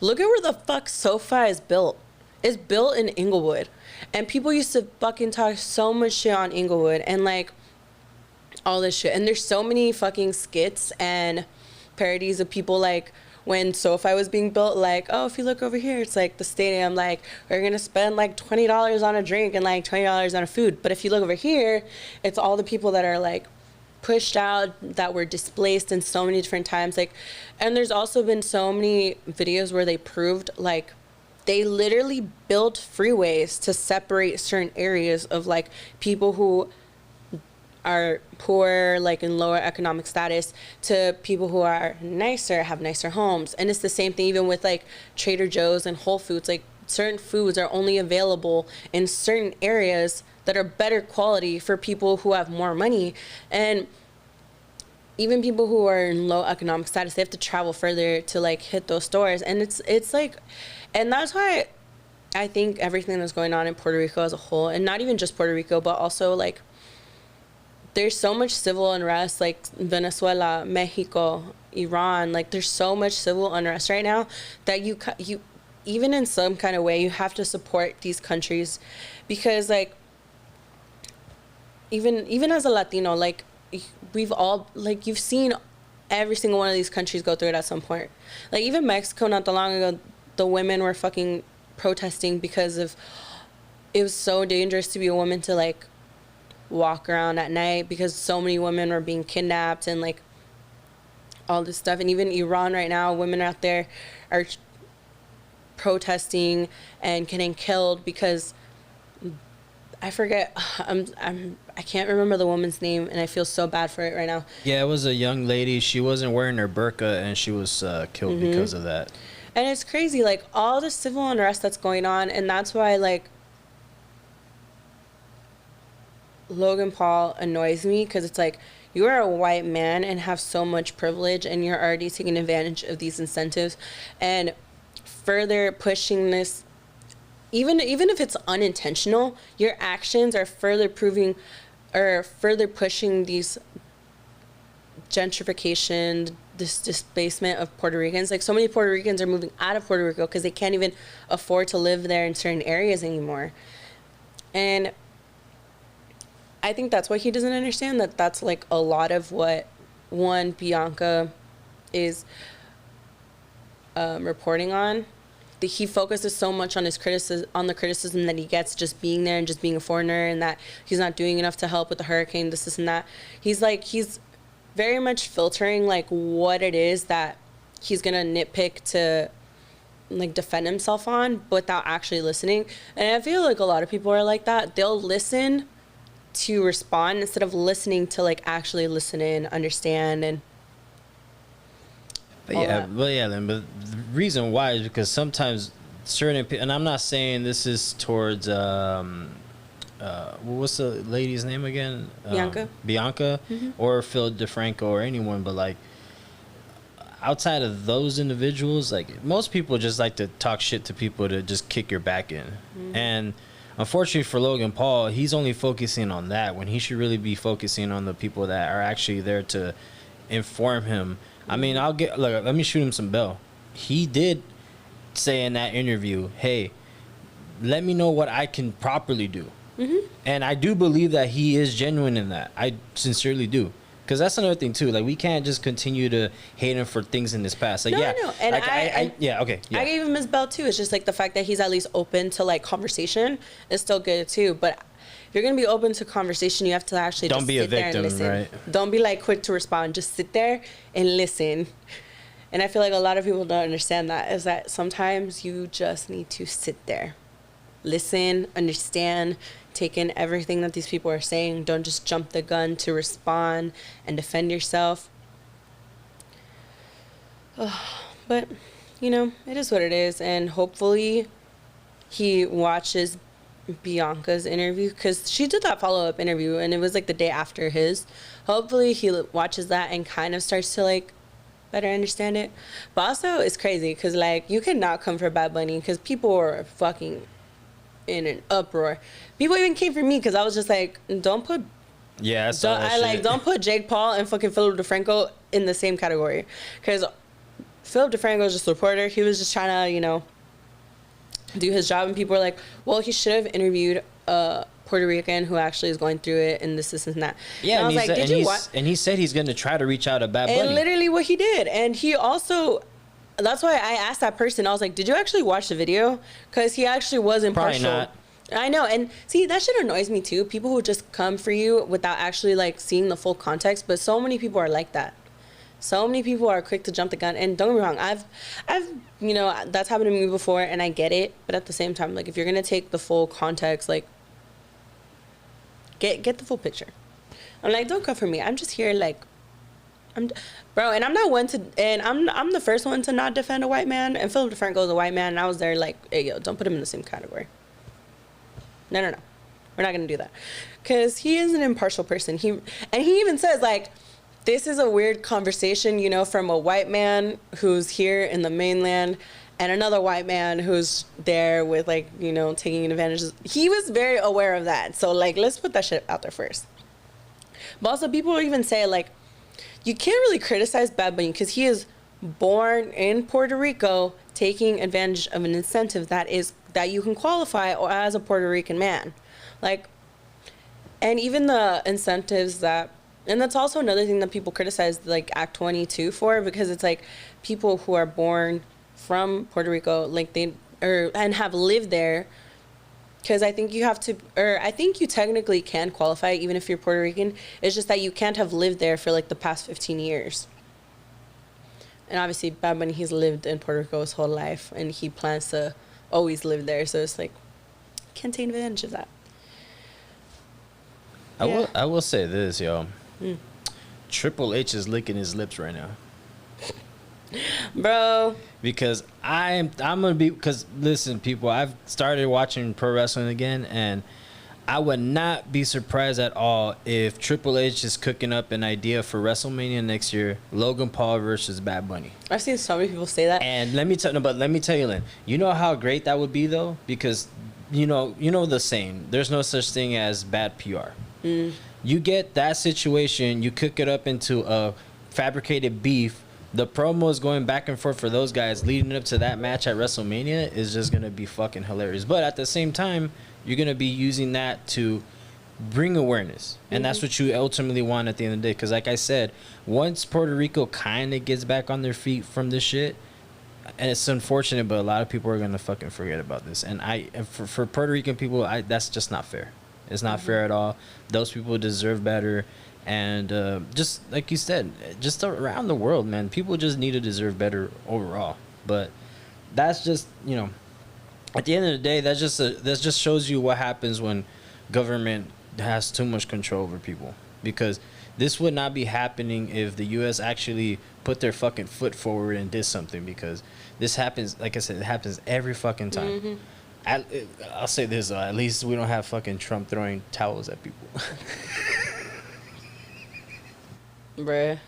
look at where the fuck SoFi is built. It's built in Inglewood. And people used to fucking talk so much shit on Inglewood and like all this shit. And there's so many fucking skits and parodies of people like when SoFi was being built, like, oh, if you look over here, it's like the stadium, like we're gonna spend like $20 on a drink and like $20 on a food. But if you look over here, it's all the people that are like pushed out, that were displaced in so many different times. Like, and there's also been so many videos where they proved like they literally built freeways to separate certain areas of like people who are poor, like in lower economic status, to people who are nicer, have nicer homes. And it's the same thing even with like Trader Joe's and Whole Foods. Like certain foods are only available in certain areas that are better quality for people who have more money. And even people who are in low economic status, they have to travel further to like hit those stores. And it's like, and that's why I think everything that's going on in Puerto Rico as a whole, and not even just Puerto Rico, but also like there's so much civil unrest, like Venezuela, Mexico, Iran, like there's so much civil unrest right now that you even in some kind of way you have to support these countries, because like even as a Latino, like we've all, like you've seen every single one of these countries go through it at some point. Like even Mexico, not that long ago, the women were fucking protesting because of, it was so dangerous to be a woman to like walk around at night because so many women were being kidnapped and like all this stuff. And even Iran right now, women out there are protesting and getting killed because I forget, I can't remember the woman's name, and I feel so bad for it right now. Yeah, it was a young lady. She wasn't wearing her burqa, and she was killed because of that. And it's crazy, like all the civil unrest that's going on, and that's why like Logan Paul annoys me, because it's like you are a white man and have so much privilege, and you're already taking advantage of these incentives and further pushing this. Even if it's unintentional, your actions are further proving or further pushing these gentrification, this displacement of Puerto Ricans. Like so many Puerto Ricans are moving out of Puerto Rico because they can't even afford to live there in certain areas anymore. And I think that's why he doesn't understand that that's like a lot of what Bianca is reporting on. He focuses so much on his the criticism that he gets just being there and just being a foreigner, and that he's not doing enough to help with the hurricane, this and that. He's very much filtering like what it is that he's gonna nitpick to like defend himself on without actually listening. And I feel like a lot of people are like that. They'll listen to respond instead of listening to like actually listen in, understand, and but Lynn, but the reason why is because sometimes certain people, and I'm not saying this is towards what's the lady's name again? Bianca, or Phil DeFranco or anyone, but like outside of those individuals, like most people just like to talk shit to people to just kick your back in. And unfortunately for Logan Paul, he's only focusing on that when he should really be focusing on the people that are actually there to inform him. I mean, let me shoot him some bell. He did say in that interview, hey, let me know what I can properly do. And I do believe that he is genuine in that. I sincerely do. Because that's another thing too. Like, we can't just continue to hate him for things in his past. Like, no, yeah, no. And like, I yeah. I gave him his bell too. It's just like the fact that he's at least open to like conversation is still good too. But if you're gonna be open to conversation, you have to actually don't just be sit a victim, there and listen. right? Don't be like quick to respond. Just sit there and listen. And I feel like a lot of people don't understand that. Is that sometimes you just need to sit there, listen, understand, take in everything that these people are saying. Don't just jump the gun to respond and defend yourself. But, you know, it is what it is. And hopefully he watches Bianca's interview, because she did that follow-up interview and it was like the day after his. Hopefully he watches that and kind of starts to like better understand it. But also it's crazy because like you cannot come for Bad Bunny because people are fucking in an uproar. People even came for me because I was just like, don't put don't put Jake Paul and fucking Philip DeFranco in the same category, because Philip DeFranco is just a reporter. He was just trying to, you know, do his job, and people were like, well, he should have interviewed a Puerto Rican who actually is going through it and this and that. Yeah, and I was like, did you watch? And he said he's going to try to reach out to Bad Bunny. And literally what he did. And he also, that's why I asked that person, I was like, did you actually watch the video? Because he actually was impartial. Probably not. I know. And see, that shit annoys me too. People who just come for you without actually like seeing the full context. But so many people are like that. So many people are quick to jump the gun. And don't get me wrong, I've you know, that's happened to me before and I get it. But at the same time, like if you're going to take the full context, like get the full picture. I'm like, don't come for me. I'm just here like, bro, and I'm not one to, and I'm the first one to not defend a white man. And Philip DeFranco is a white man, and I was there like, hey, yo, don't put him in the same category. No. We're not going to do that. Because he is an impartial person. He even says, like, this is a weird conversation, you know, from a white man who's here in the mainland and another white man who's there with, like, you know, taking advantage. He was very aware of that. So, like, let's put that shit out there first. But also, people even say, like, you can't really criticize Bad Bunny because he is born in Puerto Rico taking advantage of an incentive that you can qualify as a Puerto Rican man. Like, and even the incentives that, and that's also another thing that people criticize, like, Act 22 for, because it's like people who are born from Puerto Rico, like, and have lived there, because I think you have to, or I think you technically can qualify even if you're Puerto Rican. It's just that you can't have lived there for like the past 15 years. And obviously Bad Bunny, he's lived in Puerto Rico his whole life and he plans to always live there. So it's like, can't take advantage of that. Yeah. I will say this, yo. Triple H is licking his lips right now. Bro, because I'm gonna be, because listen, people, I've started watching pro wrestling again, and I would not be surprised at all if Triple H is cooking up an idea for WrestleMania next year, Logan Paul versus Bad Bunny. I've seen so many people say that. And let me tell you, Lynn, you know how great that would be though, because you know the saying, there's no such thing as bad PR. You get that situation, you cook it up into a fabricated beef. The promos going back and forth for those guys leading up to that match at WrestleMania is just going to be fucking hilarious. But at the same time, you're going to be using that to bring awareness. And that's what you ultimately want at the end of the day. Because like I said, once Puerto Rico kind of gets back on their feet from this shit, and it's unfortunate, but a lot of people are going to fucking forget about this. And for Puerto Rican people, that's just not fair. It's not fair at all. Those people deserve better. And just like you said, just around the world, man, people just need to deserve better overall. But that's just, you know, at the end of the day, that just shows you what happens when government has too much control over people. Because this would not be happening if the U.S. actually put their fucking foot forward and did something. Because this happens, like I said, it happens every fucking time. Mm-hmm. I'll say this, though, at least we don't have fucking Trump throwing towels at people. Bruh.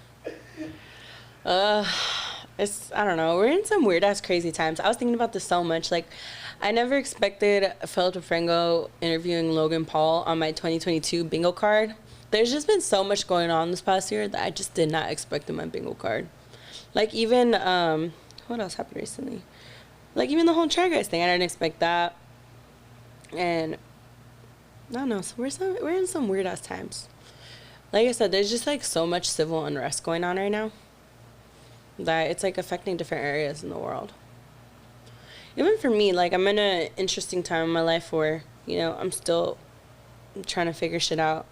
It's, I don't know, we're in some weird ass crazy times. I was thinking about this so much. Like, I never expected Philip DeFranco interviewing Logan Paul on my 2022 bingo card. There's just been so much going on this past year that I just did not expect in my bingo card. Like, even what else happened recently? Like, even the whole Try Guys thing, I didn't expect that. And I don't know, so we're in some weird ass times. Like I said, there's just like so much civil unrest going on right now that it's like affecting different areas in the world. Even for me, like, I'm in an interesting time in my life where, you know, I'm still trying to figure shit out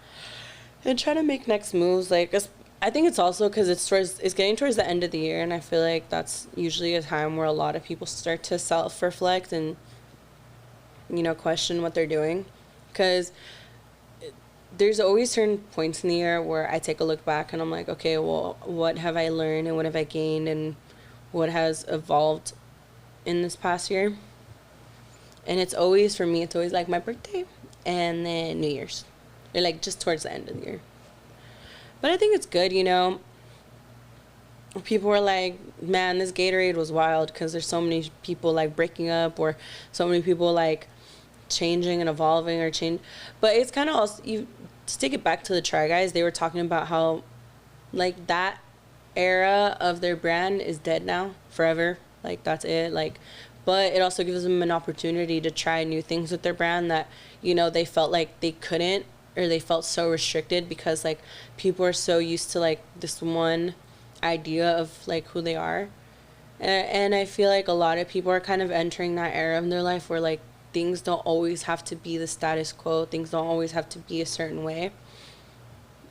and trying to make next moves. Like, I think it's also because it's getting towards the end of the year, and I feel like that's usually a time where a lot of people start to self-reflect and, you know, question what they're doing. Because there's always certain points in the year where I take a look back and I'm like, okay, well, what have I learned and what have I gained and what has evolved in this past year? And it's always, for me, it's always like my birthday and then New Year's. Or like just towards the end of the year. But I think it's good, you know. People were like, man, this Gatorade was wild because there's so many people like breaking up or so many people like changing and evolving or change. But it's kind of also, to take it back to the Try Guys, they were talking about how like that era of their brand is dead now forever. Like, that's it. Like, but it also gives them an opportunity to try new things with their brand that, you know, they felt like they couldn't, or they felt so restricted because like people are so used to like this one idea of like who they are. And I feel like a lot of people are kind of entering that era in their life where like things don't always have to be the status quo. Things don't always have to be a certain way.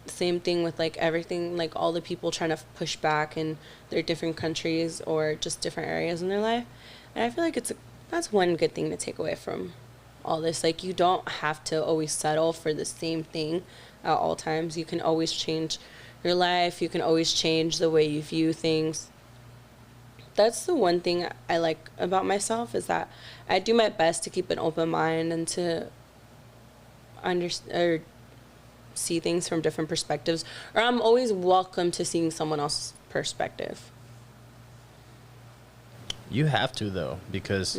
Same thing with like everything, like all the people trying to push back in their different countries or just different areas in their life. And I feel like that's one good thing to take away from all this. Like, you don't have to always settle for the same thing at all times. You can always change your life. You can always change the way you view things. That's the one thing I like about myself, is that I do my best to keep an open mind and to understand or see things from different perspectives, or I'm always welcome to seeing someone else's perspective. You have to, though, because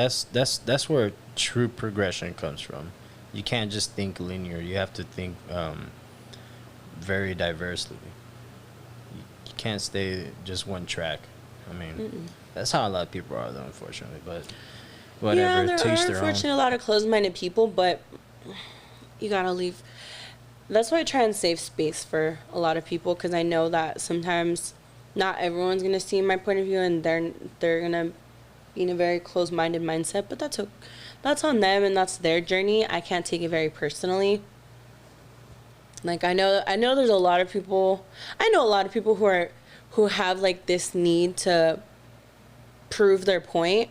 that's where true progression comes from. You can't just think linear. You have to think very diversely. You can't stay just one track. I mean, that's how a lot of people are, though, unfortunately. But whatever, yeah, there teach are their unfortunately own. a lot of closed-minded people, but you gotta leave. That's why I try and save space for a lot of people, because I know that sometimes not everyone's gonna see my point of view, and they're gonna be in a very closed-minded mindset. But that's on them, and that's their journey. I can't take it very personally. Like, I know there's a lot of people. I know a lot of people who have like this need to prove their point,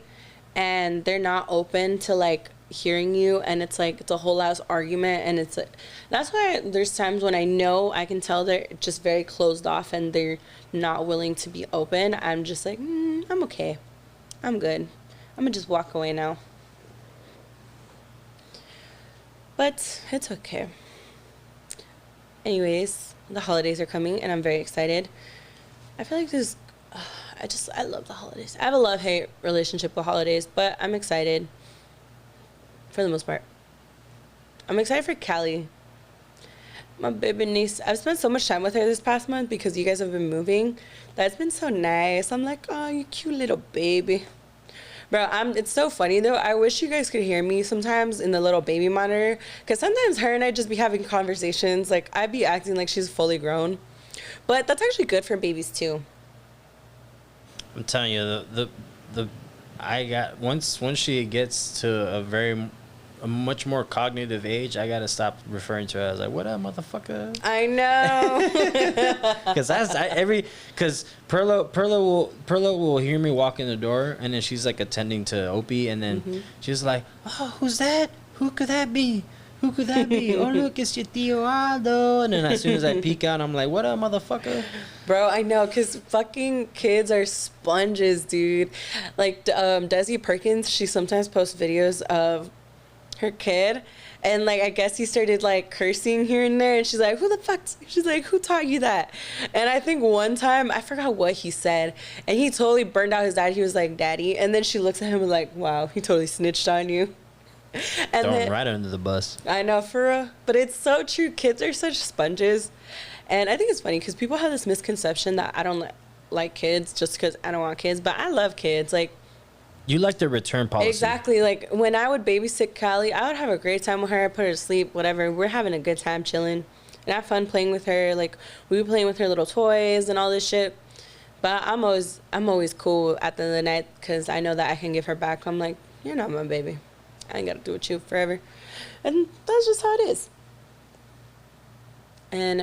and they're not open to like hearing you, and it's like it's a whole ass argument, and it's that's why there's times when I know I can tell they're just very closed off and they're not willing to be open. I'm just like, I'm okay, I'm good, I'm gonna just walk away now. But it's okay. Anyways, the holidays are coming and I'm very excited. I feel like I love the holidays. I have a love-hate relationship with holidays, but I'm excited for the most part. I'm excited for Callie, my baby niece. I've spent so much time with her this past month because you guys have been moving. That's been so nice. I'm like, oh, you cute little baby. Bro, it's so funny, though. I wish you guys could hear me sometimes in the little baby monitor, because sometimes her and I just be having conversations. Like, I'd be acting like she's fully grown. But that's actually good for babies, too. I'm telling you, I got once she gets to a very a much more cognitive age, I gotta stop referring to her as like, "What up, motherfucker?" I know. Because Perla will hear me walk in the door, and then she's like attending to Opie, and then she's like, "Oh, who's that? Who could that be? Who could that be? Oh, look, it's your Tio Aldo." And then as soon as I peek out, I'm like, "What up, motherfucker?" Bro, I know, because fucking kids are sponges, dude. Like, Desi Perkins, she sometimes posts videos of her kid, and, like, I guess he started, like, cursing here and there, and she's like, she's like, who taught you that? And I think one time, I forgot what he said, and he totally burned out his dad. He was like, "Daddy," and then she looks at him and like, wow, he totally snitched on you. And Throw him right under the bus. I know, for real. But it's so true. Kids are such sponges. And I think it's funny because people have this misconception that I don't like kids just because I don't want kids. But I love kids. Like, you like the return policy. Exactly. Like, when I would babysit Callie, I would have a great time with her. Put her to sleep, whatever. We're having a good time chilling. And I have fun playing with her. Like, we were playing with her little toys and all this shit. But I'm always cool at the end of the night because I know that I can give her back. I'm like, you're not my baby. I ain't got to do with you forever. And that's just how it is. And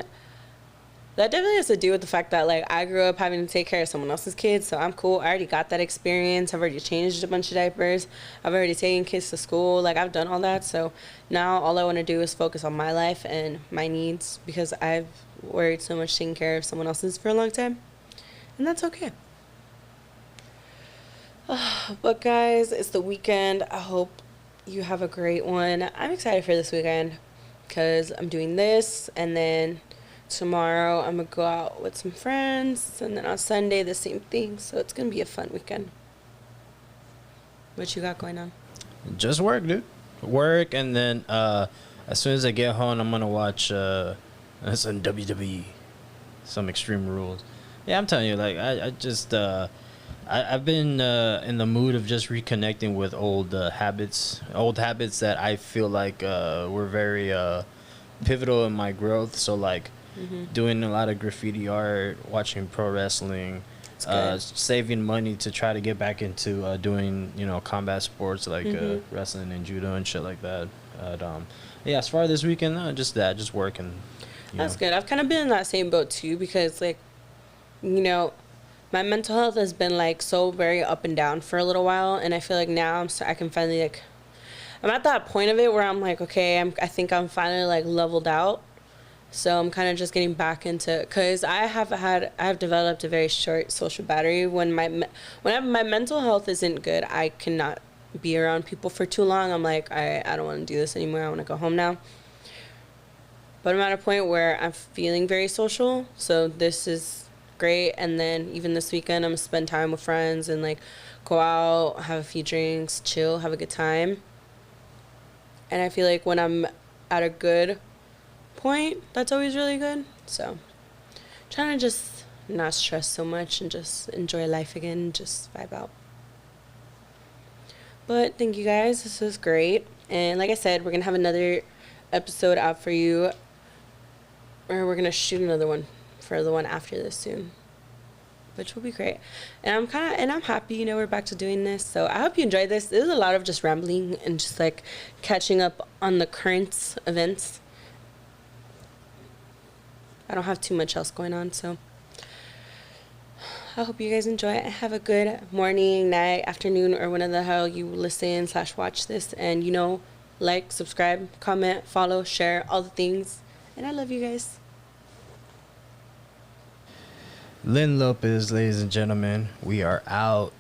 that definitely has to do with the fact that, like, I grew up having to take care of someone else's kids, so I'm cool. I already got that experience. I've already changed a bunch of diapers. I've already taken kids to school. Like, I've done all that. So now all I want to do is focus on my life and my needs because I've worried so much taking care of someone else's for a long time. And that's okay. But, guys, it's the weekend. I hope you have a great one. I'm excited for this weekend because I'm doing this, and then tomorrow I'm gonna go out with some friends, and then on Sunday the same thing. So it's gonna be a fun weekend. What you got going on? Just work, dude. Work, and then as soon as I get home, I'm gonna watch some WWE, some Extreme Rules. Yeah, I'm telling you, like I've been in the mood of just reconnecting with old habits that I feel like were very pivotal in my growth. So, like, doing a lot of graffiti art, watching pro wrestling, saving money to try to get back into doing, combat sports like wrestling and judo and shit like that. Yeah, as far as this weekend, just working. That's good. I've kind of been in that same boat too because, like, my mental health has been, like, so very up and down for a little while, and I feel like now I can finally, like, I'm at that point of it where I'm like, okay, I think I'm finally, like, leveled out. So I'm kind of just getting back into, because I have developed a very short social battery. Whenever my mental health isn't good, I cannot be around people for too long. I'm like, I don't want to do this anymore. I want to go home now. But I'm at a point where I'm feeling very social, so this is great. And then even this weekend, I'm gonna spend time with friends and, like, go out, have a few drinks, chill, have a good time. And I feel like when I'm at a good point, that's always really good. So trying to just not stress so much and just enjoy life again, just vibe out. But thank you guys, this was great. And like I said, we're gonna have another episode out for you, or we're gonna shoot another one for the one after this soon, which will be great. And I'm happy, we're back to doing this. So I hope you enjoyed this. This is a lot of just rambling and just, like, catching up on the current events. I don't have too much else going on, so I hope you guys enjoy it. Have a good morning, night, afternoon, or whenever the hell you listen/watch this. And, like, subscribe, comment, follow, share, all the things. And I love you guys. Lynn Lopez, ladies and gentlemen, we are out.